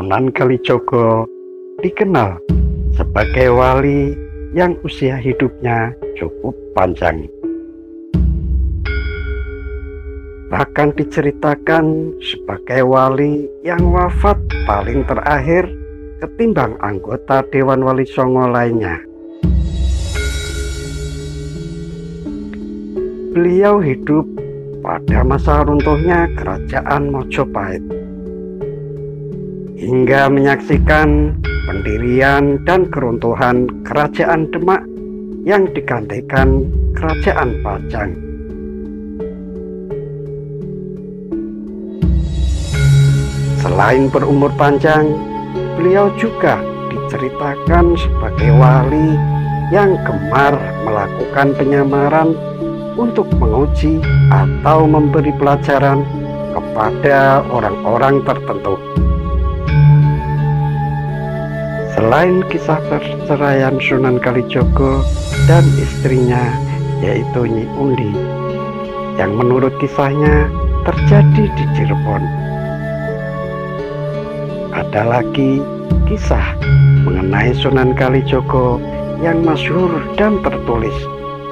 Sunan Kalijaga dikenal sebagai wali yang usia hidupnya cukup panjang. Bahkan diceritakan sebagai wali yang wafat paling terakhir ketimbang anggota Dewan Wali Songo lainnya. Beliau hidup pada masa runtuhnya Kerajaan Mojopahit, hingga menyaksikan pendirian dan keruntuhan Kerajaan Demak yang digantikan Kerajaan Pajang. Selain berumur panjang, beliau juga diceritakan sebagai wali yang gemar melakukan penyamaran untuk menguji atau memberi pelajaran kepada orang-orang tertentu. Selain kisah perceraian Sunan Kalijaga dan istrinya yaitu Nyi Undi yang menurut kisahnya terjadi di Cirebon, ada lagi kisah mengenai Sunan Kalijaga yang masyhur dan tertulis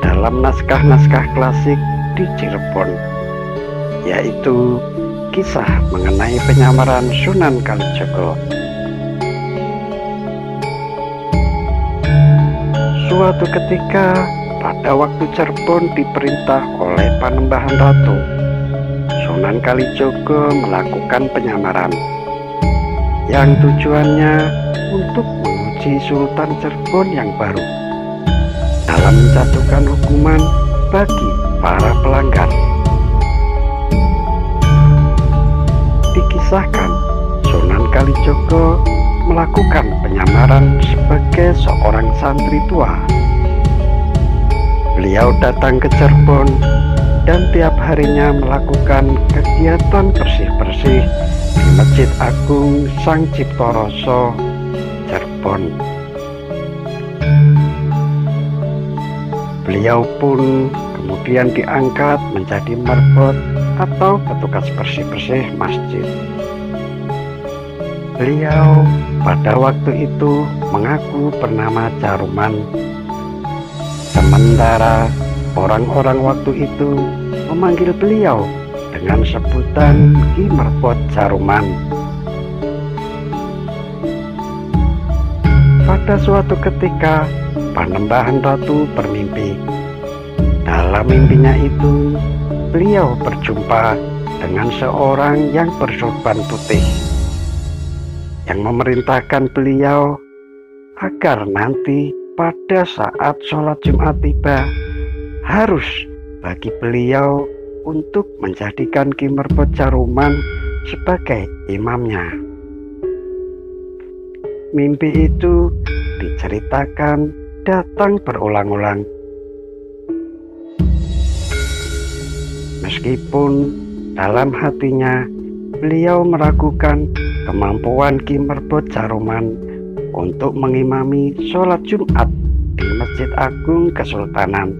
dalam naskah-naskah klasik di Cirebon, yaitu kisah mengenai penyamaran Sunan Kalijaga. Suatu ketika pada waktu Cirebon diperintah oleh Panembahan Ratu, Sunan Kalijaga melakukan penyamaran yang tujuannya untuk menguji Sultan Cirebon yang baru dalam menjatuhkan hukuman bagi para pelanggar. Dikisahkan Sunan Kalijaga melakukan penyamaran sebagai seorang santri tua. Beliau datang ke Cirebon dan tiap harinya melakukan kegiatan bersih-bersih di Masjid Agung Sang Ciptarasa, Cirebon. Beliau pun kemudian diangkat menjadi marbot atau petugas bersih-bersih masjid. Beliau pada waktu itu mengaku bernama Caruman, sementara orang-orang waktu itu memanggil beliau dengan sebutan Ki Marbot Caruman. Pada suatu ketika Panembahan Ratu bermimpi. Dalam mimpinya itu, beliau berjumpa dengan seorang yang bersorban putih yang memerintahkan beliau agar nanti pada saat sholat Jumat tiba harus bagi beliau untuk menjadikan Ki Marbot Caruman sebagai imamnya. Mimpi itu diceritakan datang berulang-ulang. Meskipun dalam hatinya beliau meragukan kemampuan Ki Marbot Caruman untuk mengimami sholat Jumat di Masjid Agung Kesultanan.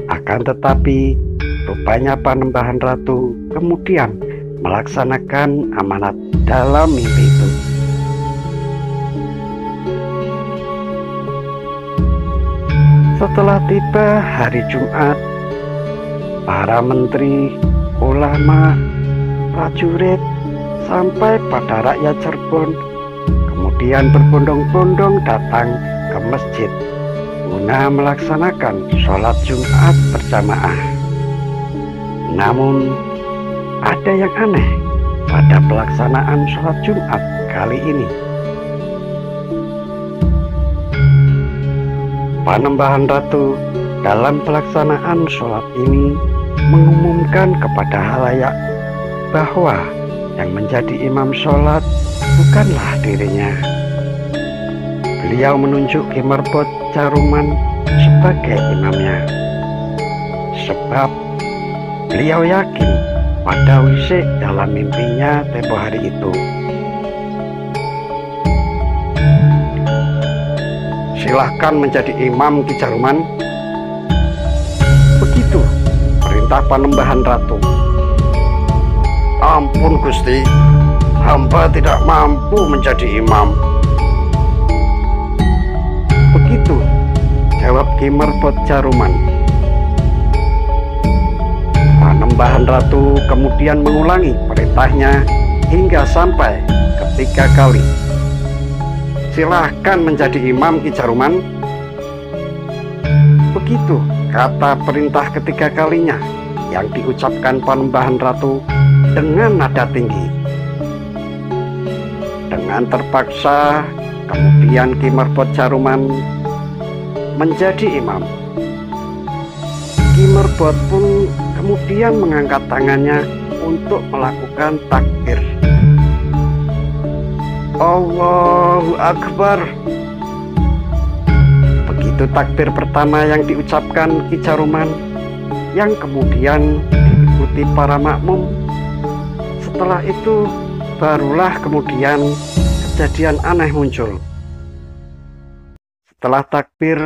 Akan tetapi rupanya Panembahan Ratu kemudian melaksanakan amanat dalam mimpi itu. Setelah tiba hari Jumat, para menteri, ulama, prajurit, sampai pada rakyat Cirebon kemudian berbondong-bondong datang ke masjid guna melaksanakan sholat Jumat berjamaah. Namun ada yang aneh pada pelaksanaan sholat Jumat kali ini. Panembahan Ratu dalam pelaksanaan sholat ini mengumumkan kepada halayak bahwa yang menjadi imam sholat bukanlah dirinya. Beliau menunjuk Ki Marbot Caruman sebagai imamnya, sebab beliau yakin pada wisik dalam mimpinya tempo hari itu. Silahkan menjadi imam Ki Caruman. Begitu perintah Panembahan Ratu. Ampun Gusti, hamba tidak mampu menjadi imam. Begitu jawab Ki Merbot Jaruman. Panembahan Ratu kemudian mengulangi perintahnya hingga sampai ketiga kali. Silahkan menjadi imam, Ki Jaruman. Begitu kata perintah ketiga kalinya yang diucapkan Panembahan Ratu dengan nada tinggi. Dengan terpaksa kemudian Ki Merbot Jaruman menjadi imam. Ki Merbot pun kemudian mengangkat tangannya untuk melakukan takbir. Allahu Akbar. Begitu takbir pertama yang diucapkan Ki Jaruman, yang kemudian diikuti para makmum. Setelah itu barulah kemudian kejadian aneh muncul. Setelah takbir,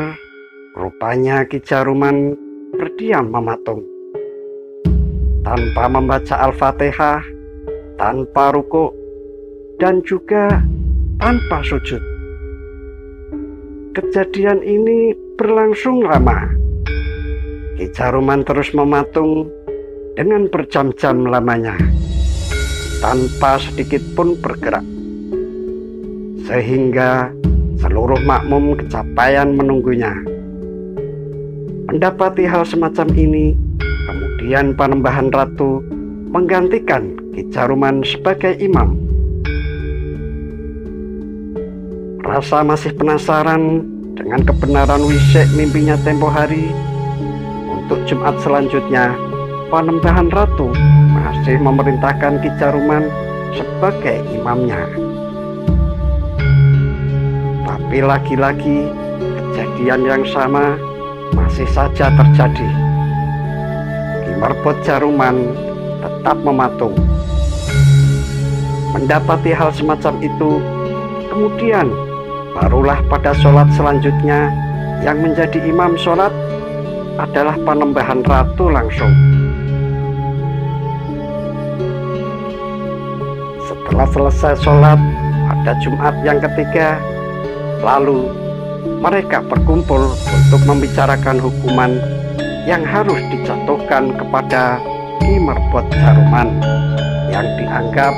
rupanya Ki Jaruman berdiam mematung, tanpa membaca Al-Fatihah, tanpa ruku, dan juga tanpa sujud. Kejadian ini berlangsung lama. Ki Jaruman terus mematung dengan berjam-jam lamanya, tanpa sedikit pun bergerak, sehingga seluruh makmum kecapean menunggunya. Mendapati hal semacam ini, kemudian Panembahan Ratu menggantikan Ki Jaruman sebagai imam. Rasa masih penasaran dengan kebenaran wisik mimpinya tempo hari, untuk Jumat selanjutnya Panembahan Ratu masih memerintahkan Ki Jaruman sebagai imamnya. Tapi lagi-lagi kejadian yang sama masih saja terjadi. Ki Merbot Jaruman tetap mematung. Mendapati hal semacam itu, kemudian barulah pada sholat selanjutnya yang menjadi imam sholat adalah Panembahan Ratu langsung. Setelah selesai sholat pada Jumat yang ketiga, lalu mereka berkumpul untuk membicarakan hukuman yang harus dijatuhkan kepada Ki Merbot Jaruman yang dianggap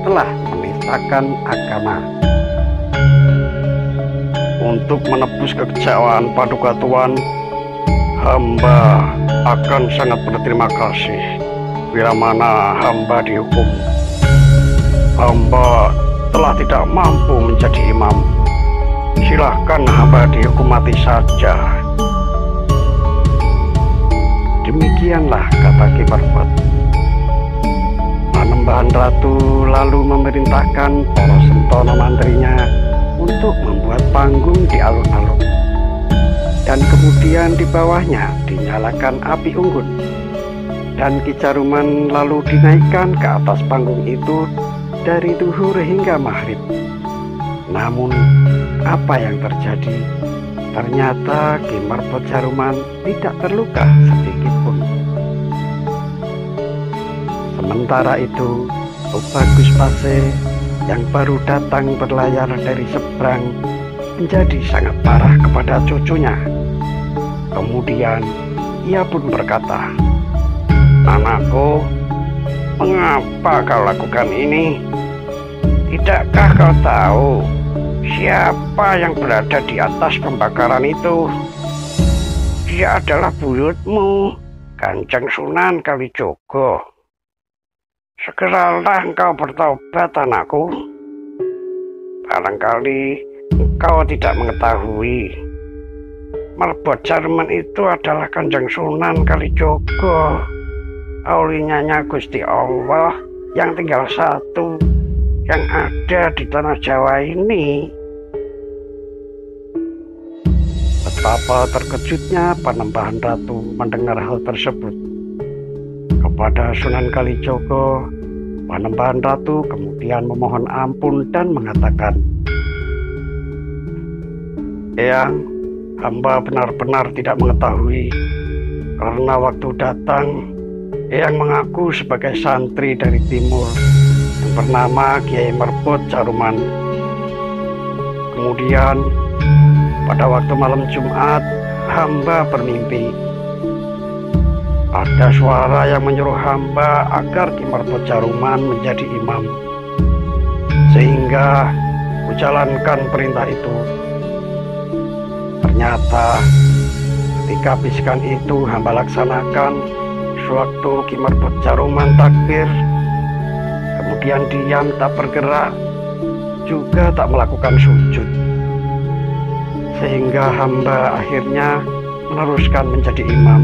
telah menistakan agama. Untuk menebus kekecewaan Paduka Tuan, hamba akan sangat berterima kasih bila mana hamba dihukum. Hamba telah tidak mampu menjadi imam. Silahkan hamba dihukum mati saja. Demikianlah kata Ki Merbot. Panembahan Ratu lalu memerintahkan para sentono mantrinya untuk membuat panggung di alun-alun, dan kemudian di bawahnya dinyalakan api unggun, dan Ki Jaruman lalu dinaikkan ke atas panggung itu dari duhur hingga maghrib. Namun apa yang terjadi? Ternyata Ki Merbot Jaruman tidak terluka sedikit pun. Sementara itu Bagus Pase yang baru datang berlayar dari seberang menjadi sangat marah kepada cucunya. Kemudian ia pun berkata, "Anakku, mengapa kau lakukan ini? Tidakkah kau tahu siapa yang berada di atas pembakaran itu? Dia adalah buyutmu, Kanjeng Sunan Kalijogo. Segeralah engkau bertobat, anakku. Barangkali engkau tidak mengetahui, Merbot Jaruman itu adalah Kanjeng Sunan Kalijogo, aulinyanya Gusti Allah yang tinggal satu yang ada di tanah Jawa ini." Betapa terkejutnya Panembahan Ratu mendengar hal tersebut. Kepada Sunan Kalijogo, Panembahan Ratu kemudian memohon ampun dan mengatakan, "Eyang, hamba benar-benar tidak mengetahui, karena waktu datang Eyang mengaku sebagai santri dari timur yang bernama Kiai Merbot Caruman. Kemudian pada waktu malam Jumat, hamba bermimpi. Ada suara yang menyuruh hamba agar Ki Merbot Caruman menjadi imam, sehingga menjalankan perintah itu. Ternyata ketika bisikan itu hamba laksanakan sewaktu Ki Merbot Caruman takbir, kemudian diam tak bergerak, juga tak melakukan sujud, sehingga hamba akhirnya meneruskan menjadi imam.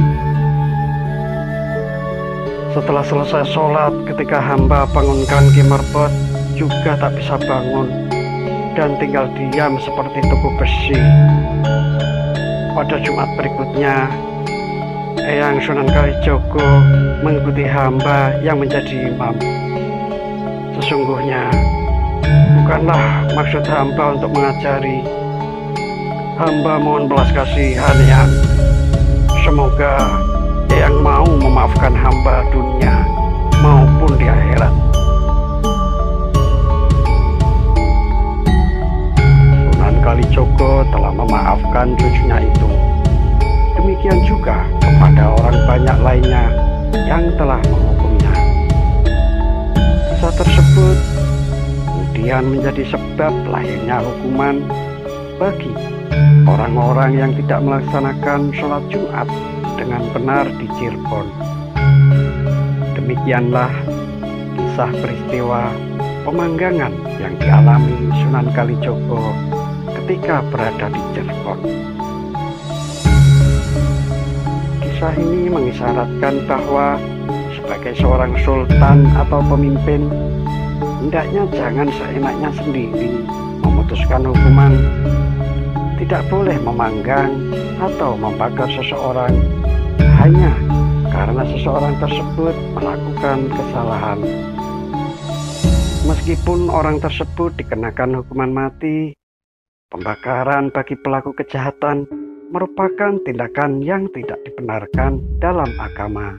Setelah selesai sholat, ketika hamba bangunkan Ki Merbot juga tak bisa bangun dan tinggal diam seperti tugu besi. Pada Jumat berikutnya, Eyang Sunan Kalijogo mengikuti hamba yang menjadi imam. Sesungguhnya bukanlah maksud hamba untuk mengajari. Hamba mohon belas kasihan. Semoga Eyang mau memaafkan hamba dunia maupun di akhirat. Sunan Kalijogo telah memaafkan cucunya itu. Demikian juga kepada orang banyak lainnya yang telah menghukumnya. Kisah tersebut kemudian menjadi sebab lahirnya hukuman bagi orang-orang yang tidak melaksanakan sholat Jumat dengan benar di Cirebon. Demikianlah kisah peristiwa pemanggangan yang dialami Sunan Kalijogo ketika berada di Cirebon. Kisah ini mengisyaratkan bahwa sebagai seorang sultan atau pemimpin, hendaknya jangan seenaknya sendiri memutuskan hukuman. Tidak boleh memanggang atau membakar seseorang hanya karena seseorang tersebut melakukan kesalahan. Meskipun orang tersebut dikenakan hukuman mati, pembakaran bagi pelaku kejahatan merupakan tindakan yang tidak dibenarkan dalam agama.